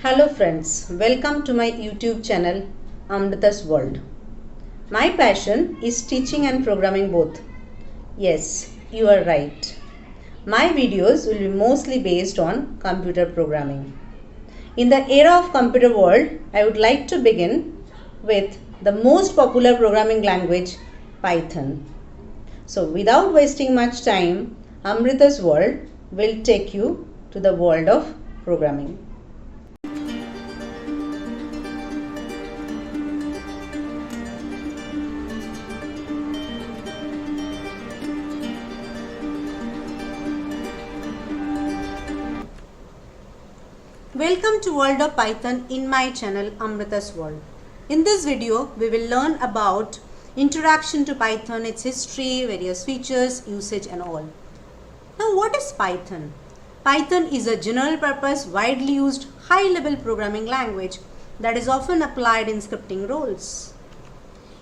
Hello friends, welcome to my YouTube channel Amrita's World. My passion is teaching and programming both. Yes, you are right. My videos will be mostly based on computer programming. In the era of computer world, I would like to begin with the most popular programming language, Python. So without wasting much time, Amrita's World will take you to the world of programming. Welcome to World of Python in my channel Amrita's World. In this video, we will learn about introduction to Python, its history, various features, usage and all. Now what is Python? Python is a general purpose, widely used, high-level programming language that is often applied in scripting roles.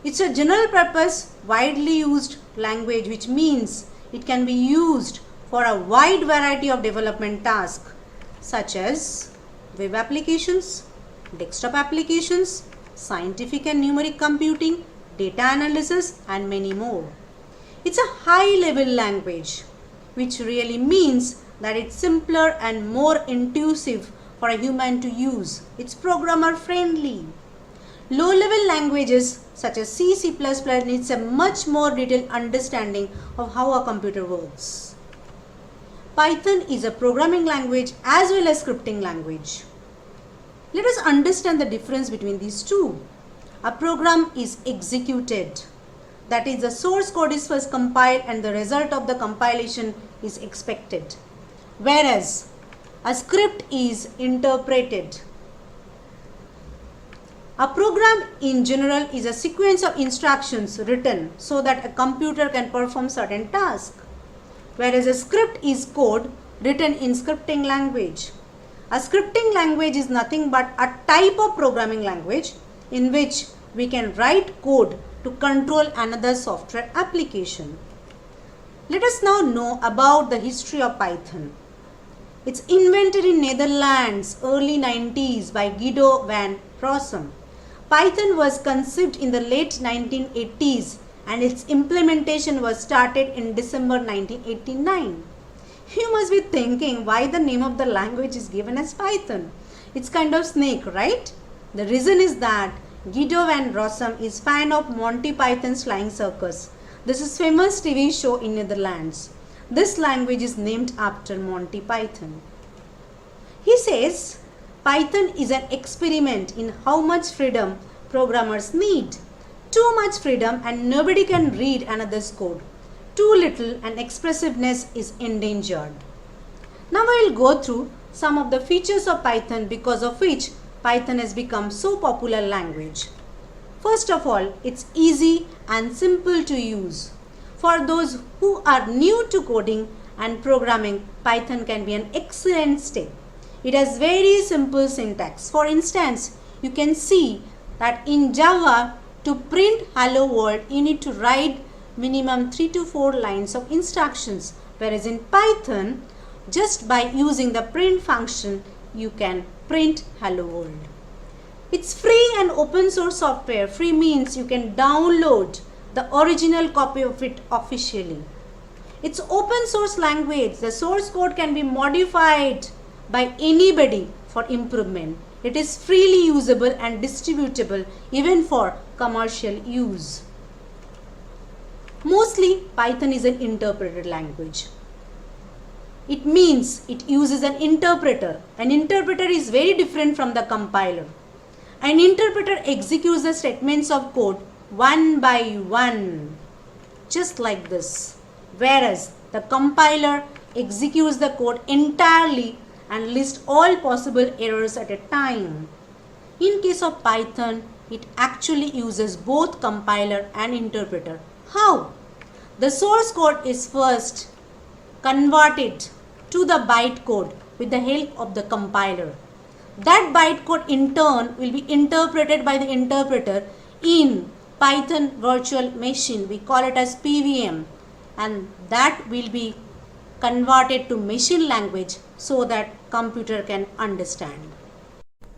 It's a general purpose, widely used language, which means it can be used for a wide variety of development tasks such as web applications, desktop applications, scientific and numeric computing, data analysis and many more. It's a high-level language, which really means that it's simpler and more intuitive for a human to use. It's programmer friendly. Low-level languages such as C, C++ needs a much more detailed understanding of how a computer works. Python is a programming language as well as scripting language. Let us understand the difference between these two. A program is executed. That is, the source code is first compiled and the result of the compilation is expected. Whereas a script is interpreted. A program in general is a sequence of instructions written so that a computer can perform certain tasks. Whereas a script is code written in scripting language. A scripting language is nothing but a type of programming language in which we can write code to control another software application. Let us now know about the history of Python. It's invented in Netherlands early 90s by Guido van Rossum. Python was conceived in the late 1980s and its implementation was started in December 1989. You must be thinking why the name of the language is given as Python. It's kind of snake, right? The reason is that Guido van Rossum is fan of Monty Python's Flying Circus. This is famous TV show in Netherlands. This language is named after Monty Python. He says Python is an experiment in how much freedom programmers need. Too much freedom and nobody can read another's code. Too little and expressiveness is endangered. Now I will go through some of the features of Python because of which Python has become so popular language. First of all, it's easy and simple to use. For those who are new to coding and programming, Python can be an excellent step. It has very simple syntax. For instance, you can see that in Java, to print hello world, you need to write minimum 3 to 4 lines of instructions. Whereas in Python, just by using the print function, you can print hello world. It's free and open source software. Free means you can download the original copy of it officially. It's open source language. The source code can be modified by anybody for improvement. It is freely usable and distributable even for commercial use. Mostly, Python is an interpreted language. It means it uses an interpreter. An interpreter is very different from the compiler. An interpreter executes the statements of code one by one, just like this. Whereas the compiler executes the code entirely and lists all possible errors at a time. In case of Python, it actually uses both compiler and interpreter. How? The source code is first converted to the bytecode with the help of the compiler. That bytecode in turn will be interpreted by the interpreter in Python virtual machine. We call it as PVM, and that will be converted to machine language so that computer can understand.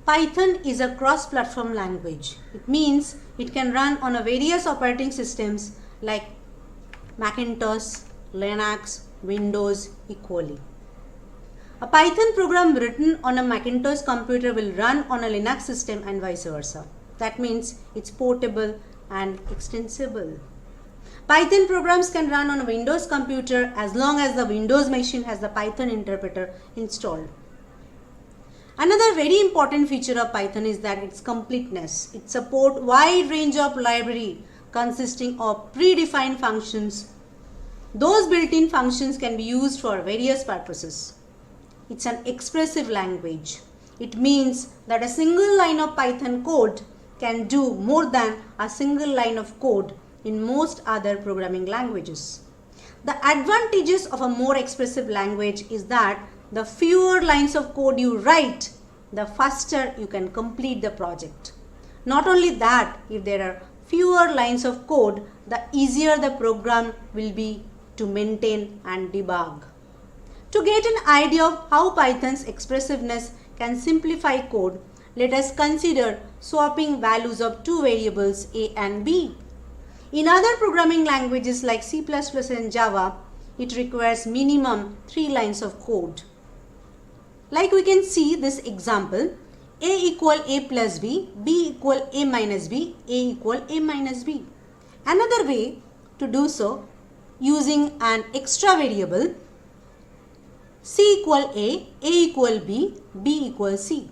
Python is a cross-platform language. It means it can run on a various operating systems like Macintosh, Linux, Windows equally. A Python program written on a Macintosh computer will run on a Linux system and vice versa. That means it's portable and extensible. Python programs can run on a Windows computer as long as the Windows machine has the Python interpreter installed. Another very important feature of Python is that its completeness. It supports wide range of library consisting of predefined functions. Those built-in functions can be used for various purposes. It's an expressive language. It means that a single line of Python code can do more than a single line of code in most other programming languages. The advantages of a more expressive language is that the fewer lines of code you write, the faster you can complete the project. Not only that, if there are fewer lines of code, the easier the program will be to maintain and debug. To get an idea of how Python's expressiveness can simplify code, let us consider swapping values of two variables a and b. In other programming languages like C++ and Java, it requires minimum 3 lines of code. Like we can see this example, a equal a plus b, b equal a minus b, a equal a minus b. Another way to do so, using an extra variable, c equal a equal b, b equal c.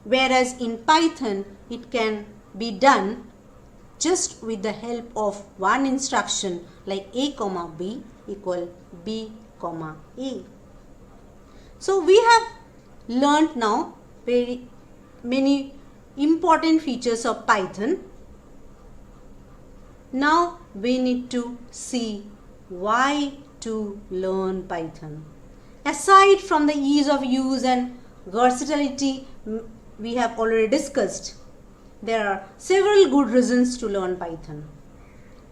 Whereas in Python, it can be done just with the help of one instruction like a comma b equal b comma a. So we have learned now very many important features of Python. Now we need to see why to learn Python. Aside from the ease of use and versatility we have already discussed, there are several good reasons to learn Python.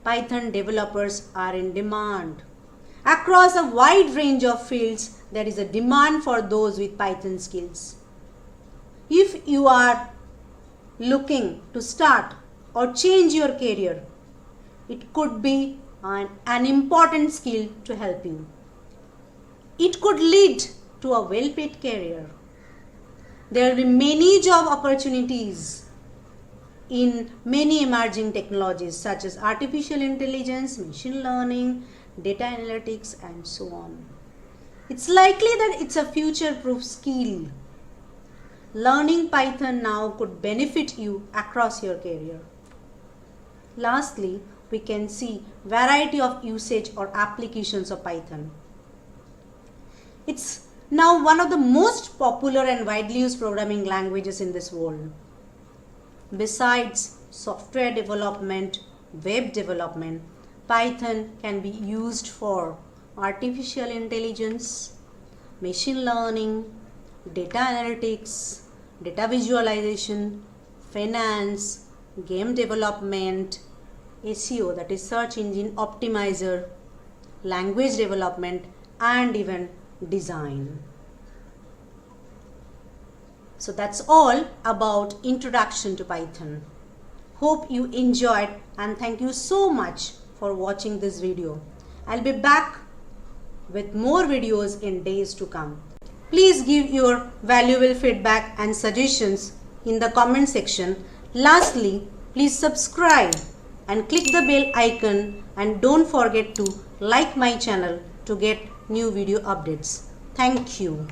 Python developers are in demand. Across a wide range of fields, there is a demand for those with Python skills. If you are looking to start or change your career, it could be an important skill to help you. It could lead to a well-paid career. There will be many job opportunities in many emerging technologies such as artificial intelligence, machine learning, data analytics, and so on. It's likely that it's a future-proof skill. Learning Python now could benefit you across your career. Lastly, we can see variety of usage or applications of Python. It's now one of the most popular and widely used programming languages in this world. Besides software development, web development, Python can be used for artificial intelligence, machine learning, data analytics, data visualization, finance, game development, SEO, that is search engine optimizer, language development, and even design. So that's all about introduction to Python. Hope you enjoyed, and thank you so much for watching this video. I'll be back with more videos in days to come. Please give your valuable feedback and suggestions in the comment section. Lastly, please subscribe and click the bell icon, and don't forget to like my channel to get new video updates. Thank you.